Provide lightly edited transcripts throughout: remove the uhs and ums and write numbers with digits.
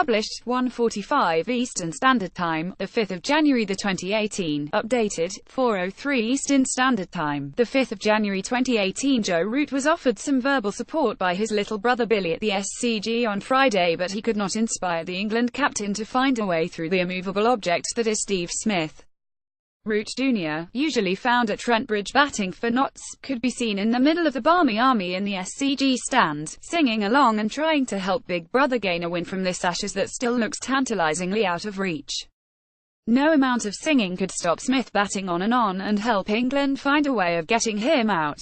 Published, 1:45 Eastern Standard Time, 5 January 2018. Updated, 4:03 Eastern Standard Time, 5 January 2018. Joe Root was offered some verbal support by his little brother Billy at the SCG on Friday, but he could not inspire the England captain to find a way through the immovable object that is Steve Smith. Root Jr., usually found at Trent Bridge batting for Notts, could be seen in the middle of the Barmy Army in the SCG stand, singing along and trying to help Big Brother gain a win from this Ashes that still looks tantalisingly out of reach. No amount of singing could stop Smith batting on and help England find a way of getting him out.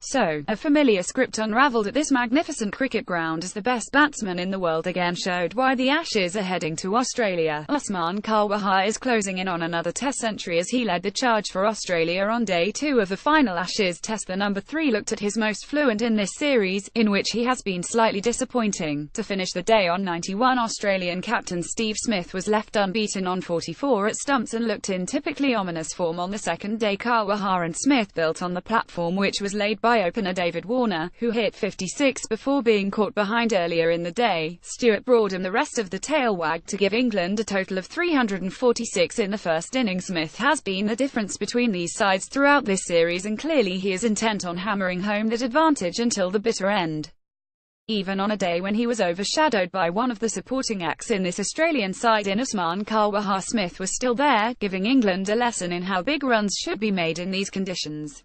So, a familiar script unravelled at this magnificent cricket ground as the best batsman in the world again showed why the Ashes are heading to Australia. Usman Khawaja is closing in on another Test century as he led the charge for Australia on day 2 of the final Ashes Test. The number 3 looked at his most fluent in this series, in which he has been slightly disappointing. To finish the day on 91, Australian captain Steve Smith was left unbeaten on 44 at stumps and looked in typically ominous form on the second day. Khawaja and Smith built on the platform which was laid by opener David Warner, who hit 56 before being caught behind earlier in the day. Stuart Broad and the rest of the tail wagged to give England a total of 346 in the first innings. Smith has been the difference between these sides throughout this series, and clearly he is intent on hammering home that advantage until the bitter end. Even on a day when he was overshadowed by one of the supporting acts in this Australian side in Usman Khawaja, Smith was still there, giving England a lesson in how big runs should be made in these conditions.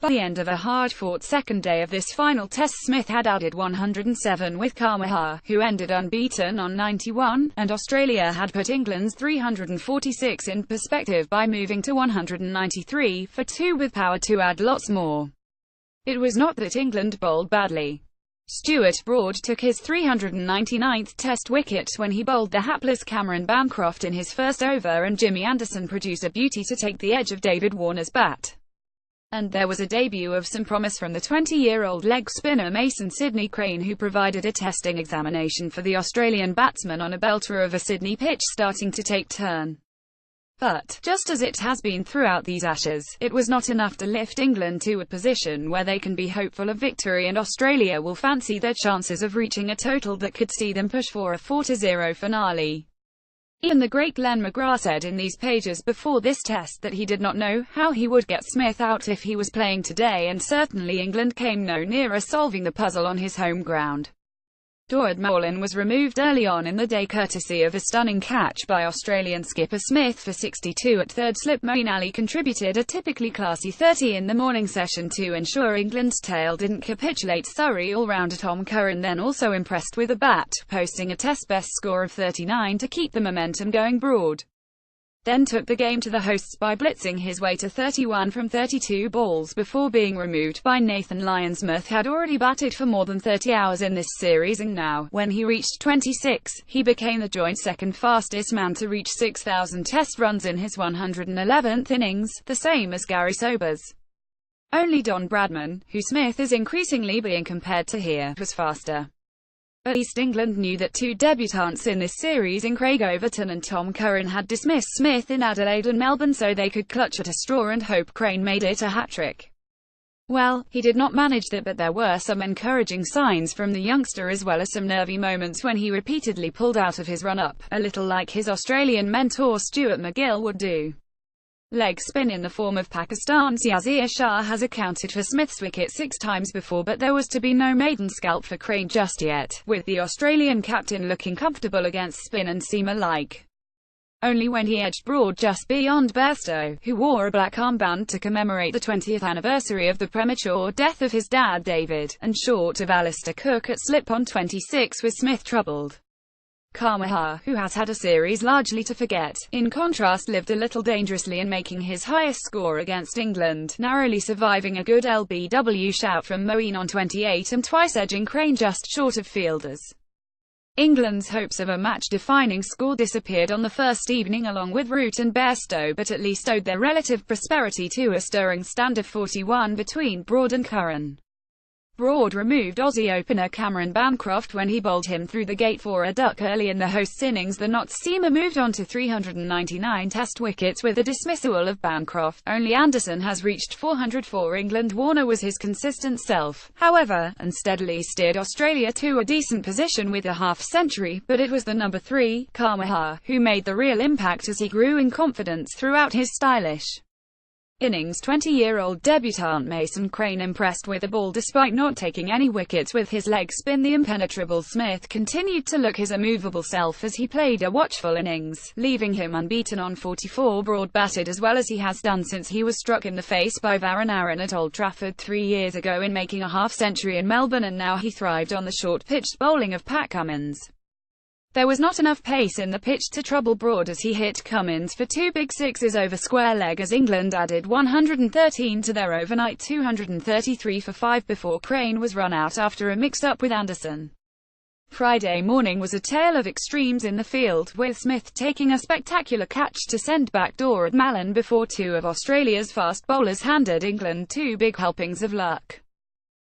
By the end of a hard-fought second day of this final Test, Smith had added 107 with Khawaja, who ended unbeaten on 91, and Australia had put England's 346 in perspective by moving to 193 for 2 with power to add lots more. It was not that England bowled badly. Stuart Broad took his 399th Test wicket when he bowled the hapless Cameron Bancroft in his first over, and Jimmy Anderson produced a beauty to take the edge of David Warner's bat. And there was a debut of some promise from the 20-year-old leg spinner Mason Sydney Crane, who provided a testing examination for the Australian batsman on a belter of a Sydney pitch starting to take turn. But, just as it has been throughout these Ashes, it was not enough to lift England to a position where they can be hopeful of victory, and Australia will fancy their chances of reaching a total that could see them push for a 4-0 finale. Even the great Glenn McGrath said in these pages before this Test that he did not know how he would get Smith out if he was playing today, and certainly England came no nearer solving the puzzle on his home ground. Doed Maulin was removed early on in the day courtesy of a stunning catch by Australian skipper Smith for 62 at third slip. Moeen Ali contributed a typically classy 30 in the morning session to ensure England's tail didn't capitulate. Surrey all-rounder Tom Curran then also impressed with a bat, posting a Test best score of 39 to keep the momentum going. Broad then took the game to the hosts by blitzing his way to 31 from 32 balls before being removed by Nathan Lyons. Smith had already batted for more than 30 hours in this series, and now, when he reached 26, he became the joint second fastest man to reach 6,000 Test runs in his 111th innings, the same as Gary Sobers. Only Don Bradman, who Smith is increasingly being compared to here, was faster. At least England knew that 2 debutants in this series, in Craig Overton and Tom Curran, had dismissed Smith in Adelaide and Melbourne, so they could clutch at a straw and hope Crane made it a hat-trick. Well, he did not manage that, but there were some encouraging signs from the youngster, as well as some nervy moments when he repeatedly pulled out of his run-up, a little like his Australian mentor Stuart MacGill would do. Leg spin in the form of Pakistan's Yazir Shah has accounted for Smith's wicket 6 times before, but there was to be no maiden scalp for Crane just yet, with the Australian captain looking comfortable against spin and seam alike. Only when he edged Broad just beyond Bairstow, who wore a black armband to commemorate the 20th anniversary of the premature death of his dad David, and short of Alistair Cook at slip on 26, was Smith troubled. Khawaja, who has had a series largely to forget, in contrast lived a little dangerously in making his highest score against England, narrowly surviving a good LBW shout from Moeen on 28 and twice edging Crane just short of fielders. England's hopes of a match-defining score disappeared on the first evening along with Root and Bairstow, but at least owed their relative prosperity to a stirring stand of 41 between Broad and Curran. Broad removed Aussie opener Cameron Bancroft when he bowled him through the gate for a duck early in the hosts' innings. The Notts-seamer moved on to 399 test wickets with the dismissal of Bancroft. Only Anderson has reached 400 for England. Warner was his consistent self, however, and steadily steered Australia to a decent position with a half-century, but it was the number 3, Khawaja, who made the real impact as he grew in confidence throughout his stylish innings. 20-year-old debutant Mason Crane impressed with the ball despite not taking any wickets with his leg spin. The impenetrable Smith continued to look his immovable self as he played a watchful innings, leaving him unbeaten on 44. Broad batted as well as he has done since he was struck in the face by Varun Aaron at Old Trafford 3 years ago in making a half-century in Melbourne, and now he thrived on the short-pitched bowling of Pat Cummins. There was not enough pace in the pitch to trouble Broad as he hit Cummins for 2 big sixes over square leg as England added 113 to their overnight 233 for 5 before Crane was run out after a mix-up with Anderson. Friday morning was a tale of extremes in the field, with Smith taking a spectacular catch to send backdoor at Mallon before 2 of Australia's fast bowlers handed England 2 big helpings of luck.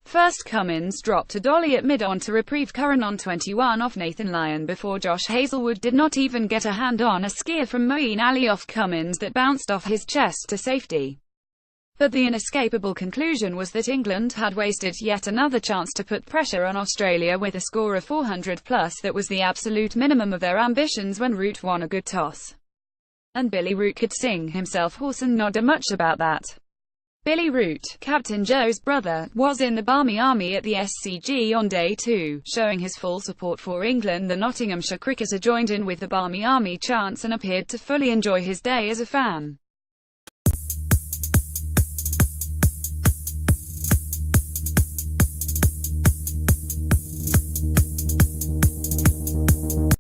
First, Cummins dropped a dolly at mid-on to reprieve Curran on 21 off Nathan Lyon before Josh Hazlewood did not even get a hand on a skier from Moeen Ali off Cummins that bounced off his chest to safety. But the inescapable conclusion was that England had wasted yet another chance to put pressure on Australia with a score of 400 plus. That was the absolute minimum of their ambitions when Root won a good toss. And Billy Root could sing himself hoarse and not do much about that. Billy Root, Captain Joe's brother, was in the Barmy Army at the SCG on day 2, showing his full support for England. The Nottinghamshire cricketer joined in with the Barmy Army chants and appeared to fully enjoy his day as a fan.